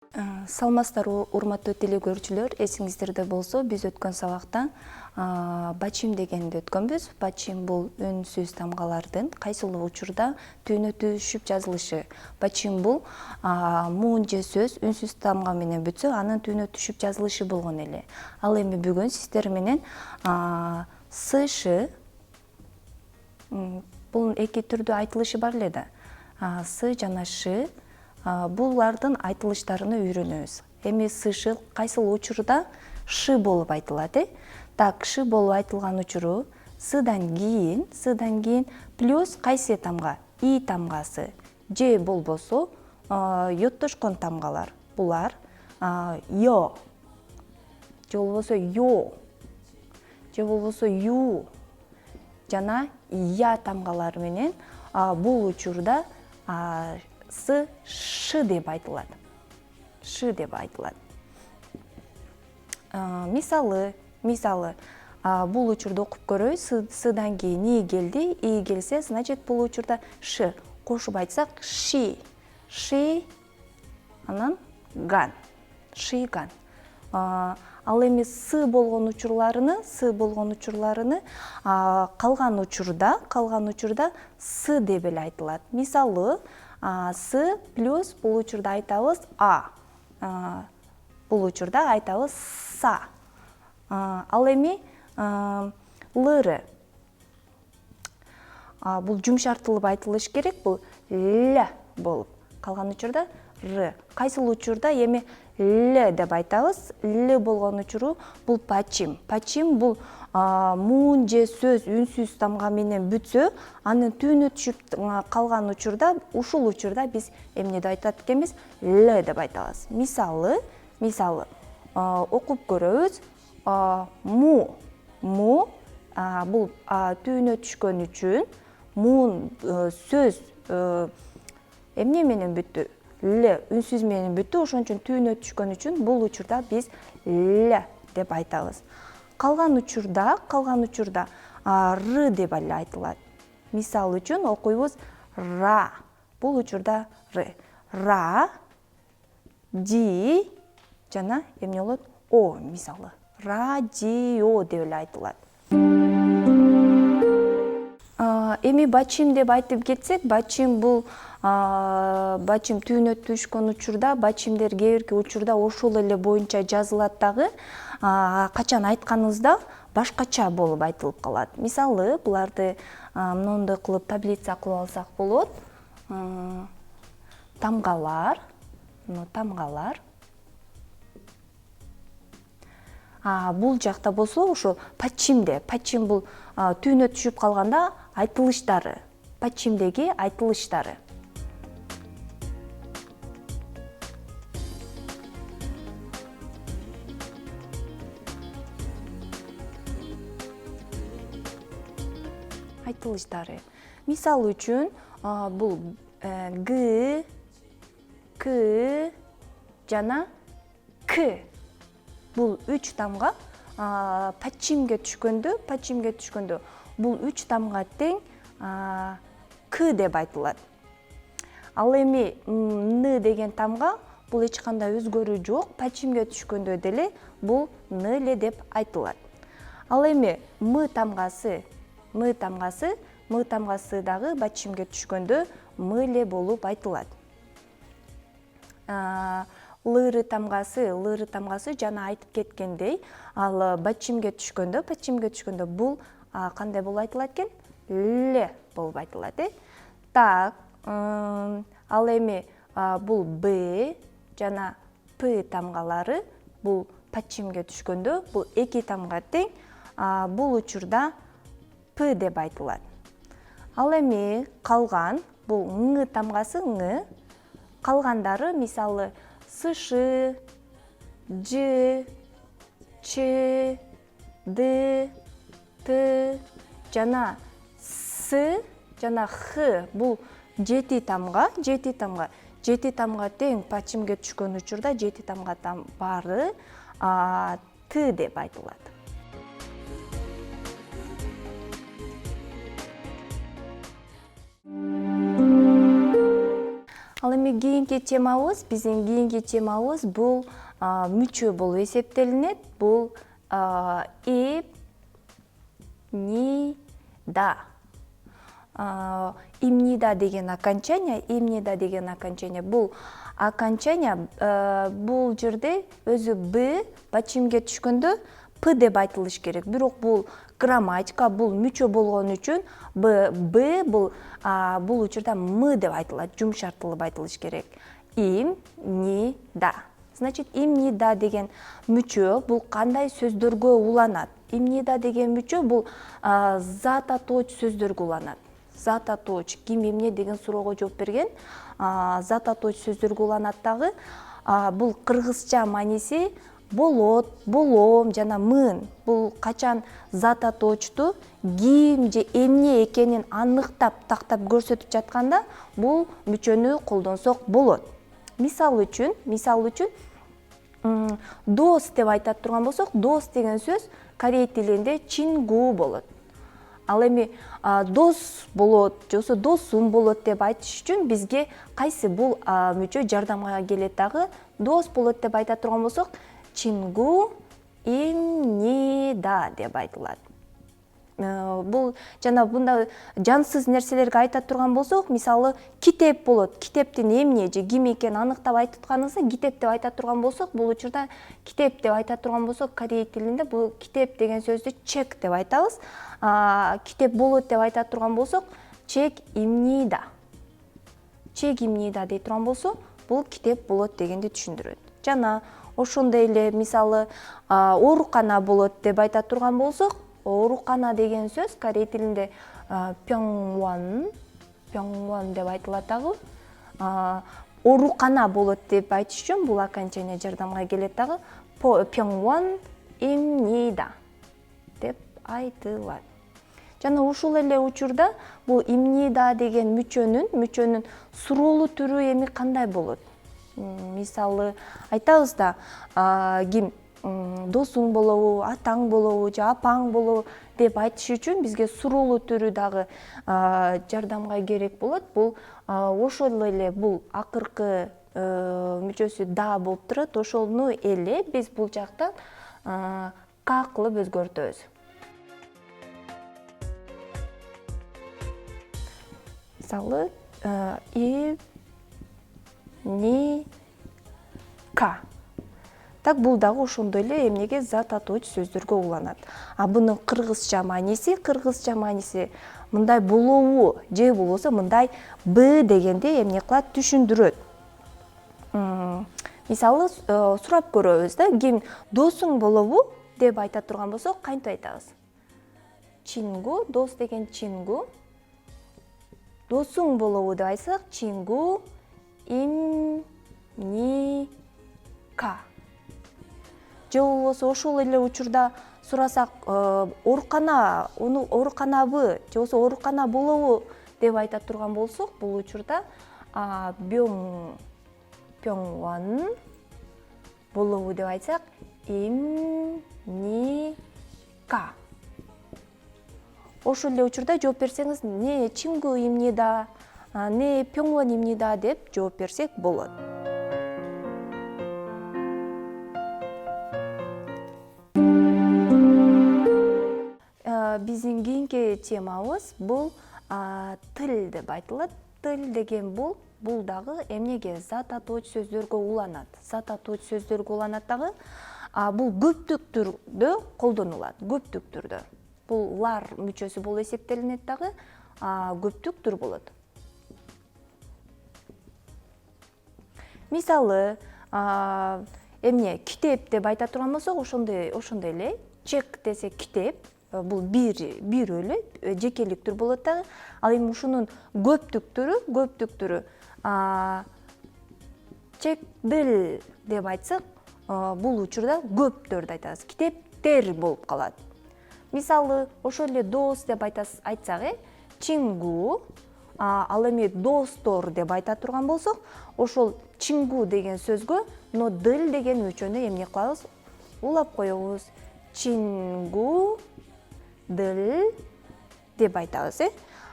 Саламатсыздар урматтуу телекөрүүчүлөр, эсиңиздерде болсо биз өткөн сабакта бачим дегенди өткөнбүз. Бачим бул үнсүз тамгалардын кайсыл учурда түйүнө түшүп жазылышы. Бачим бул муун же сөз үнсүз тамга менен бүтсө, анын түйүнө түшүп жазылышы болгон эле. Ал эми бүгүн сиздер менен ш бул эки түрдүү айтылышы бар эле да. С жана ш булардын айтылыштарыны үйрөнөбүз. Эми ш кайсыл учурда ш болуп айтылат, Так, ш болуп айтылган учуру сдан кийин плюс кайсы тамга? И тамгасы. Же болбосо йоттошкон тамгалар. Булар ё, же болбосо ё, же болбосо ю жана я тамгалары менен бул учурда с ш деп айтылат. Ш деп айтылат. Мисалы бул учурда окуп көрөбүз. Сдан кийин и келди, и келсе, значит бул учурда ш. Кошуп айтсак ши. Ши анан ган. Шиган. Ал эми с болгон учурларыны калган учурда с деп эле айтылат. Мисалы с плюс бул учурда айтабыз бул учурда айтабыз са. Ал эми лыры бул жумшартылып айтылыш керек, бул л болуп калган учурда р. Кайсыл учурда эми л деп айтабыз? Л болгон учуру бул пачим. Пачим бул муун же сөз үнсүз тамга менен бүтсө, анын түйүнө түшүп калган учурда, ушул учурда биз эмне деп айтат экенбиз? Л деп айтабыз. Мисалы окуп көрөбүз. Му бул түйүнө түшкөн үчүн, муун сөз эмне менен бүттү? Л үнсүз менен бүттү, ошон үчүн түйүнө түшкөн үчүн бул учурда биз л деп айтабыз. Калган учурда р деп эле айтылат. Мисал үчүн окуйбуз ра. Бул учурда р. Ра, ди жана эмне болот? О мисалы. Радио деп эле айтылат. Эми бачим деп айтып кетсек, бачим бул бачим түйүнө түшкөн учурда, бачимдер кээ бирки учурда ошол эле боюнча жазылат дагы, качан айтканыбызда башкача болуп айтылып калат. Мисалы, буларды мондой кылып таблица кылып алсак болот. Тамгалар. Бул жакта болсо ошо пачимде. Пачим бул түйүнө түшүп калганда айтылыштары. Пачимдеги айтылыштары. Айтылыштары. Мисал үчүн бул г, к жана к. Бул үч тамга пачимге түшкөндө бул үч тамга тең к деп айтылат. Ал эми н деген тамга бул эч кандай өзгөрүү жок, пачимге түшкөндө деле бул н эле деп айтылат. Ал эми м тамгасы дагы бачимге түшкөндө м эле болуп айтылат. Лыры тамгасы жана айтып кеткендей, ал бачимге түшкөндө бул кандай болуп айтылат экен? Л болуп айтылат, Так, ал эми бул б жана п тамгалары бул пачимге түшкөндө бул эки тамга тең, бул учурда п деп айтылат. Ал эми калган бул ң тамгасы калгандары мисалы сш, ж, ч, д, т жана с жана х бул жети тамга тең пачимге түшкөн учурда жети тамга баары т деп айтылат. Ал эми биздин кийинки темабыз бул мүчө болуп эсептелинет. Бул имнида. Имнида деген окончание бул окончание бул жерде өзү б бачимге түшкөндө п деп айтылыш керек. Бирок бул грамматика, бул мүчө болгон үчүн б бул учурда м деп айтылат, жумшартылып айтылыш керек. Имнида. Значит, имнида деген мүчө бул кандай сөздөргө уланат? Имнида деген мүчө бул зат атооч сөздөргө уланат. Зат атооч, ким эмне деген суроого жооп берген зат атооч сөздөргө уланат дагы. Бул кыргызча мааниси болот, болом жана мын. Бул качан зат атоочту ким же эмне экенин аныктап тактап көрсөтүп жатканда бул мүчөнү колдонсок болот. Мисал үчүн дос деп айтат турган болсок, дос деген сөз корей тилинде чингу болот. Ал эми дос болот, же болбосо досум болот деп айтыш үчүн бизге кайсы бул мүчө жардамга келет дагы? Дос болот деп айта турган болсок, чингу имнида деп айтылат. Бул жана мында жансыз нерселерге айта турган болсок, мисалы китеп болот. Китептин эмне же ким экенин аныктап айтканыңызда китеп деп айта турган болсок, бул учурда китеп деп айта турган болсок, корей тилинде бул китеп деген сөздү чек деп айтабыз. Китеп болот деп айта турган болсок, чек имнида. Чек имнида дей турган болсо, бул китеп болот дегенди түшүндүрөт. Жана ошондой эле мисалы оорукана болот деп айта турган болсок, оорукана деген сөз корей тилинде пёңвон деп айтылат дагы. Оорукана болот деп айтыш үчүн бул окончание жардамга келет дагы. Пёңвон имнида деп айтылат. Жана ушул эле учурда бул имнида деген мүчөнүн суроолуу түрү эми кандай болот? Мисалы айтабыз да, ким досуң болобу, атаң болобу же апаң болобу деп айтыш үчүн бизге суроолуу түрү дагы жардамга керек болот. Бул ошол эле бул акыркы мүчөсү да болуп турат. Ошону эле биз бул жактан к кылып өзгөртөбүз. Мисалы ка. Так бул дагы ошондой эле эмнеге зат атооч сөздөргө уланат. Бунун кыргызча мааниси мындай болобу же болбосо мындай б дегенди эмне кылат, түшүндүрөт. Мисалы сурап көрөбүз да, ким досуң болобу деп айта турган болсок, кантип айтабыз? Чингу, дос деген чингу. Досуң болобу деп айтсак, чингу имника. Же болбосо ошол эле учурда сурасак, ооруканабы же болбосо оорукана болобу деп айта турган болсок, бул учурда пёңвон болобу деп айтсак, имника. Ошол эле учурда жооп берсеңиз, не чингу имнида, не пёңвон имнида деп жооп берсек болот. Биздин кийинки темабыз бул тил деп айтылат. Тил деген бул дагы эмнеге? Зат атооч сөздөргө уланат. Зат атооч сөздөргө уланат дагы. Бул көптүк түрдө колдонулат. Көптүк түрдө. Бул лар мүчөсү болуп эсептелинет дагы. Көптүк түр болот. Мисалы, эмне китеп деп айта турган болсок, ошондой эле. Чек десе китеп, бул бир эле жекелик түр болот дагы. Ал эми ушунун көптүк түрү чектил деп айтсак, бул учурда көптөрдү айтабыз. Китептер болуп калат. Мисалы, ошол эле дос деп айтсак, чингу. Ал эми достор деп айта турган болсок, ошол чингу деген сөзгө но дыл деген мүчөнү эмне кылабыз? Улап коебуз. Чингу дыл деп айтабыз.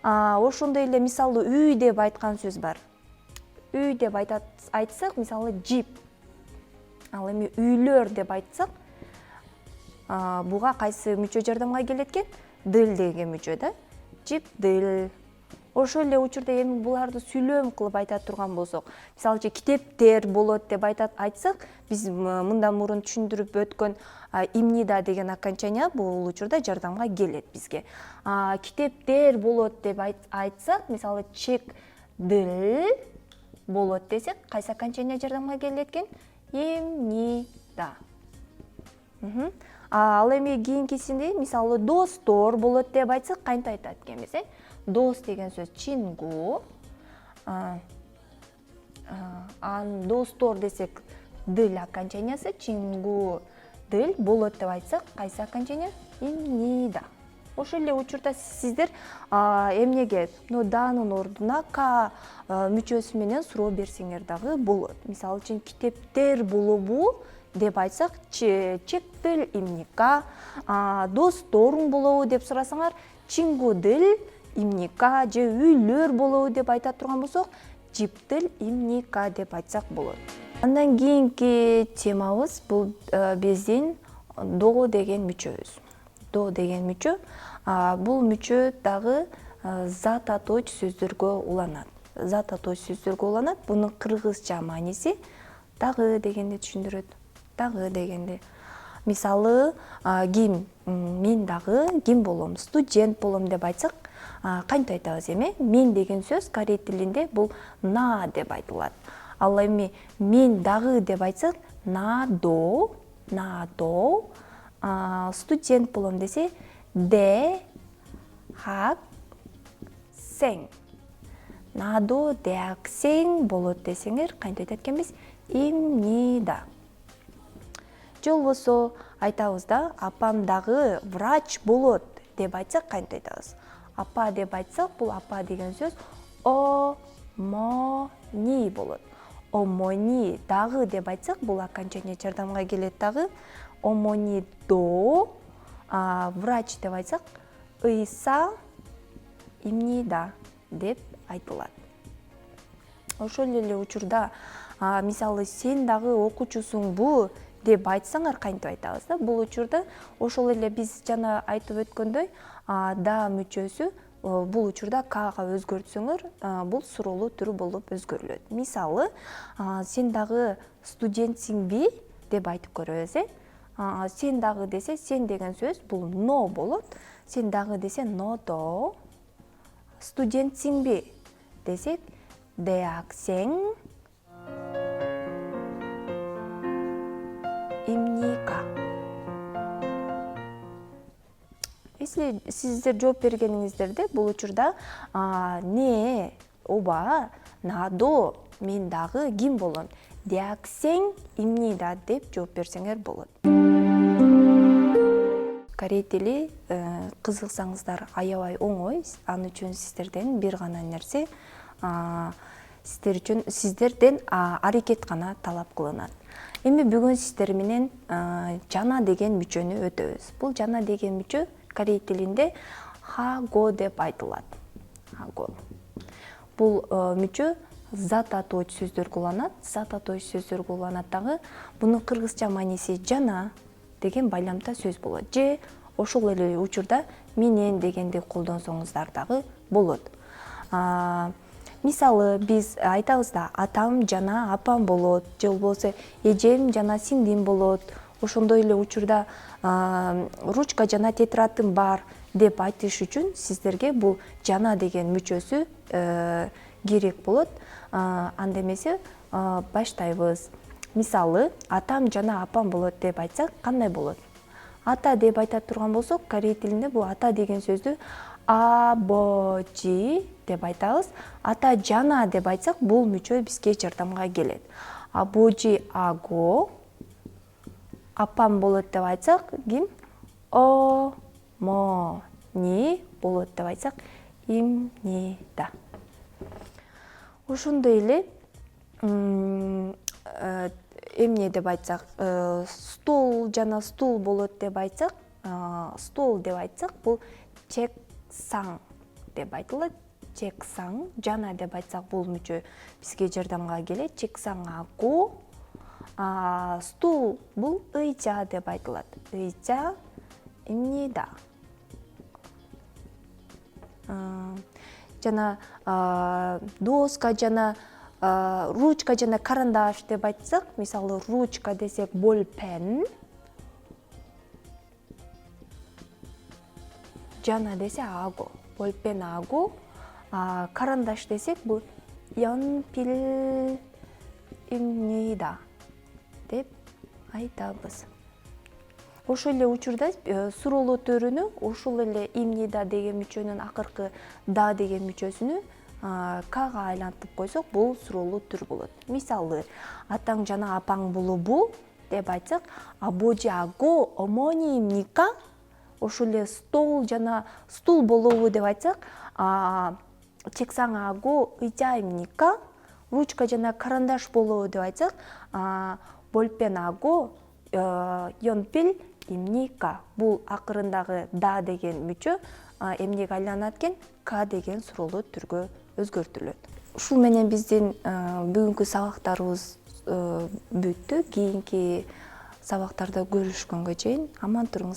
Ошондой эле мисалы үй деп айткан сөз бар. үй деп айтсак, мисалы жип. Ал эми үйлөр деп айтсак, буга кайсы мүчө жардамга келет экен? Дыл деген мүчө да. Жип, дыл. Ошол эле учурда эми буларды сүйлөм кылып айта турган болсок, мисалы китептер болот деп айтсак, биз мындан мурун түшүндүрүп өткөн имнида деген окончание бул учурда жардамга келет бизге. Китептер болот деп айтсак, мисалы чек дыл болот десек, кайсы окончание жардамга келет экен? Имнида. Ал эми кийинкисинде мисалы достор болот деп айтсак, кантип айтат экенбиз, Дос деген сөз чингу. Достор десек, дыл окончаниясы чингу дыл болот деп айтсак, кайсы окончание? Имнида. Ошол эле учурда сиздер эмнеге данын ордуна к мүчөсү менен суроо берсеңер дагы болот. Мисалы үчүн китептер болобу деп айтсак, чек дыл имника. Досторуң болобу деп сурасаңар, чингу дыл имника, же үйлөр болобу деп айта турган болсок, жиптил имника деп айтсак болот. Андан кийинки темабыз бул биздин до деген мүчөбүз. До деген мүчө, бул мүчө дагы зат атооч сөздөргө уланат. Зат атооч сөздөргө уланат. Бунун кыргызча мааниси дагы дегенди түшүндүрөт. Дагы дегенди. Мисалы, ким, мен дагы ким болом, студент болом деп айтсак, кантип айтабыз эми? Мен деген сөз корей тилинде бул на деп айтылат. Ал эми мен дагы деп айтсак, надо. Студент болом десе, де хаксең. Надо де хаксең болот десеңер, кантип айтат экенбиз? Имнида. Же болбосо айтабыз да, апам дагы врач болот деп айтсак, кантип айтабыз? Апа деп айтсак, бул апа деген сөз омони болот. Омони дагы деп айтсак, бул окончание жардамга келет дагы. Омони до. Врач деп айтсак, ыйса имнида деп айтылат. Ошол эле учурда, мисалы, сен дагы окуучусуңбу деп айтсаңар, кантип айтабыз да? Бул учурда ошол эле биз жана айтып өткөндөй, да мүчөсү бул учурда кага өзгөртсөңөр, бул суроолуу түрү болуп өзгөрүлөт. Мисалы, сен дагы студентсиңби деп айтып көрөбүз, Сен дагы десе, сен деген сөз бул но болот. Сен дагы десе нодо. Студентсиңби десек, 대학생 입니까? Если сиздер жооп бергениңиздерде, бул учурда не, оба, надо, мен дагы ким болом? 대학생 입니다 деп жооп берсеңер болот. Корей тили кызыксаңыздар аябай оңой. Аны үчүн сиздерден бир гана нерсе, сиздерден аракет гана талап кылынат. Эми бүгүн сиздер менен жана деген мүчөнү өтөбүз. Бул жана деген мүчө корей тилинде хаго деп айтылат. Хаго. Бул мүчө зат атооч сөздөргө уланат. Зат атооч сөздөргө уланат дагы. Бунун кыргызча мааниси жана деген байламта сөз болот. Же ошол эле учурда менен дегенди колдонсоңуздар дагы болот. Мисалы, биз айтабыз да, атам жана апам болот, же болбосо эжем жана сиңдим болот. Ошондой эле учурда ручка жана тетрадым бар деп айтыш үчүн сиздерге бул жана деген мүчөсү керек болот. Анда эмесе баштайбыз. Мисалы, атам жана апам болот деп айтсак, кандай болот? Ата деп айта турган болсок, корей тилинде бул ата деген сөздү абожи деп айтабыз. Ата жана деп айтсак, бул мүчө бизге жардамга келет. Абожи аго, апам болот деп айтсак, ким? Омони болот деп айтсак, имнида. Ошондой эле эмне деп айтсак, стол жана стул болот деп айтсак, стол деп айтсак, бул чексаң деп айтылат. чексаң, жана деп айтсак бул мүчө бизге жардамга келет. Чексаң агу. Стул бул ыйча деп айтылат. Ыйча имнида. Жана доска жана ручка жана карандаш деп айтсак, мисалы ручка десек болпен, жана десе агу, болпен агу, карандаш десек бул 연필 입니다 деп айтабыз. Ошол эле учурда суроолоо төрүнү ошол эле имнида деген мүчөнүн акыркы да деген мүчөсүнү кага айлантып койсок, бул суроолуу түр болот. Мисалы, атаң жана апаң болобу деп айтсак, абожи аго 어머니입니까? Ошол эле стол жана стул болобу деп айтсак, чексаң аго ыйча입니까? Ручка жана карандаш болобу деп айтсак, 볼пен аго 연필입니까? Бул акырындагы да деген мүчө эмнеге айланат экен? К деген суроолуу түргө өзгөртүлөт. Ушул менен биздин бүгүнкү сабактарыбыз бүттү. Кийинки сабактарда көрүшкөнгө чейин аман туруңуз.